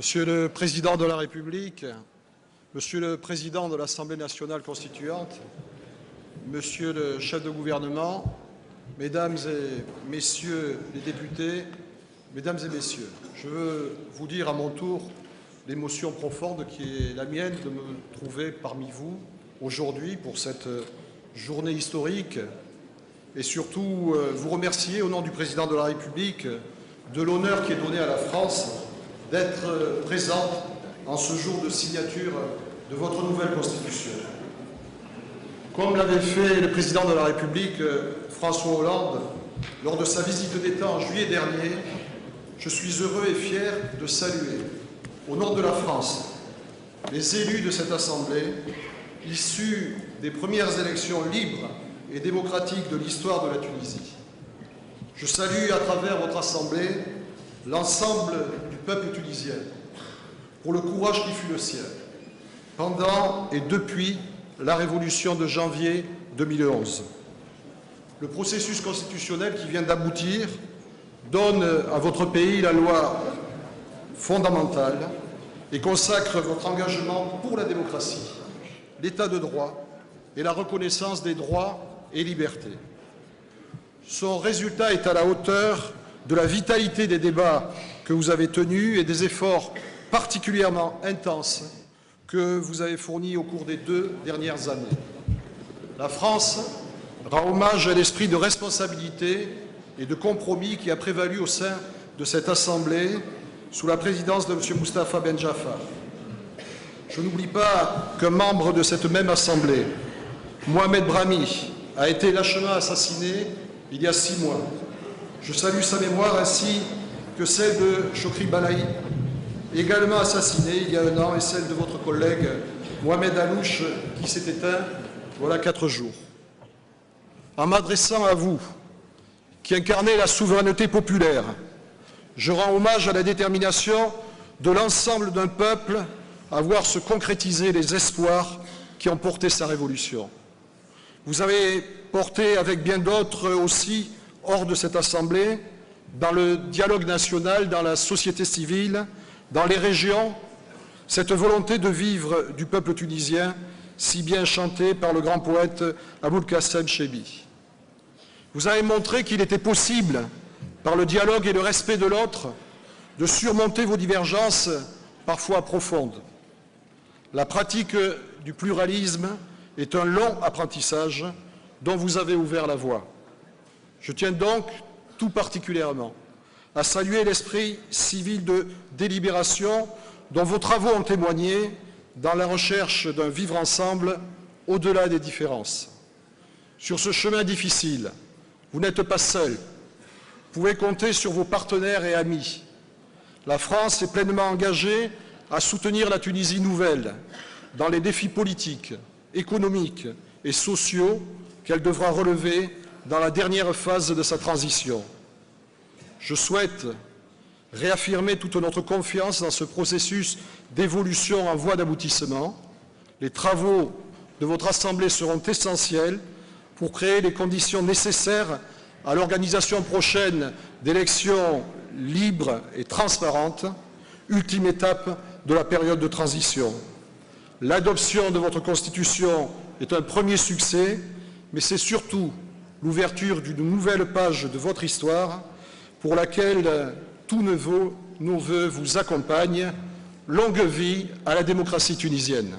Monsieur le Président de la République, Monsieur le Président de l'Assemblée nationale constituante, Monsieur le chef de gouvernement, Mesdames et Messieurs les députés, Mesdames et Messieurs, je veux vous dire à mon tour l'émotion profonde qui est la mienne de me trouver parmi vous aujourd'hui pour cette journée historique et surtout vous remercier au nom du Président de la République de l'honneur qui est donné à la France d'être présente en ce jour de signature de votre nouvelle Constitution. Comme l'avait fait le Président de la République, François Hollande, lors de sa visite d'État en juillet dernier, je suis heureux et fier de saluer, au nom de la France, les élus de cette Assemblée, issus des premières élections libres et démocratiques de l'histoire de la Tunisie. Je salue à travers votre Assemblée l'ensemble du peuple tunisien pour le courage qui fut le sien pendant et depuis la révolution de janvier 2011. Le processus constitutionnel qui vient d'aboutir donne à votre pays la loi fondamentale et consacre votre engagement pour la démocratie, l'état de droit et la reconnaissance des droits et libertés. Son résultat est à la hauteur de la vitalité des débats que vous avez tenus et des efforts particulièrement intenses que vous avez fournis au cours des 2 dernières années. La France rend hommage à l'esprit de responsabilité et de compromis qui a prévalu au sein de cette Assemblée sous la présidence de M. Moustapha Benjafar. Je n'oublie pas qu'un membre de cette même Assemblée, Mohamed Brahmi, a été lâchement assassiné il y a 6 mois. Je salue sa mémoire ainsi que celle de Chokri Balaï, également assassiné il y a 1 an, et celle de votre collègue Mohamed Alouche qui s'est éteint voilà 4 jours. En m'adressant à vous, qui incarnez la souveraineté populaire, je rends hommage à la détermination de l'ensemble d'un peuple à voir se concrétiser les espoirs qui ont porté sa révolution. Vous avez porté avec bien d'autres aussi hors de cette Assemblée, dans le dialogue national, dans la société civile, dans les régions, cette volonté de vivre du peuple tunisien, si bien chantée par le grand poète Aboul Qassem Chebi. Vous avez montré qu'il était possible, par le dialogue et le respect de l'autre, de surmonter vos divergences, parfois profondes. La pratique du pluralisme est un long apprentissage dont vous avez ouvert la voie. Je tiens donc tout particulièrement à saluer l'esprit civil de délibération dont vos travaux ont témoigné dans la recherche d'un vivre ensemble au-delà des différences. Sur ce chemin difficile, vous n'êtes pas seul. Vous pouvez compter sur vos partenaires et amis. La France est pleinement engagée à soutenir la Tunisie nouvelle dans les défis politiques, économiques et sociaux qu'elle devra relever dans la dernière phase de sa transition. Je souhaite réaffirmer toute notre confiance dans ce processus d'évolution en voie d'aboutissement. Les travaux de votre Assemblée seront essentiels pour créer les conditions nécessaires à l'organisation prochaine d'élections libres et transparentes, ultime étape de la période de transition. L'adoption de votre Constitution est un premier succès, mais c'est surtout l'ouverture d'une nouvelle page de votre histoire pour laquelle tous nos vœux vous accompagnent. Longue vie à la démocratie tunisienne.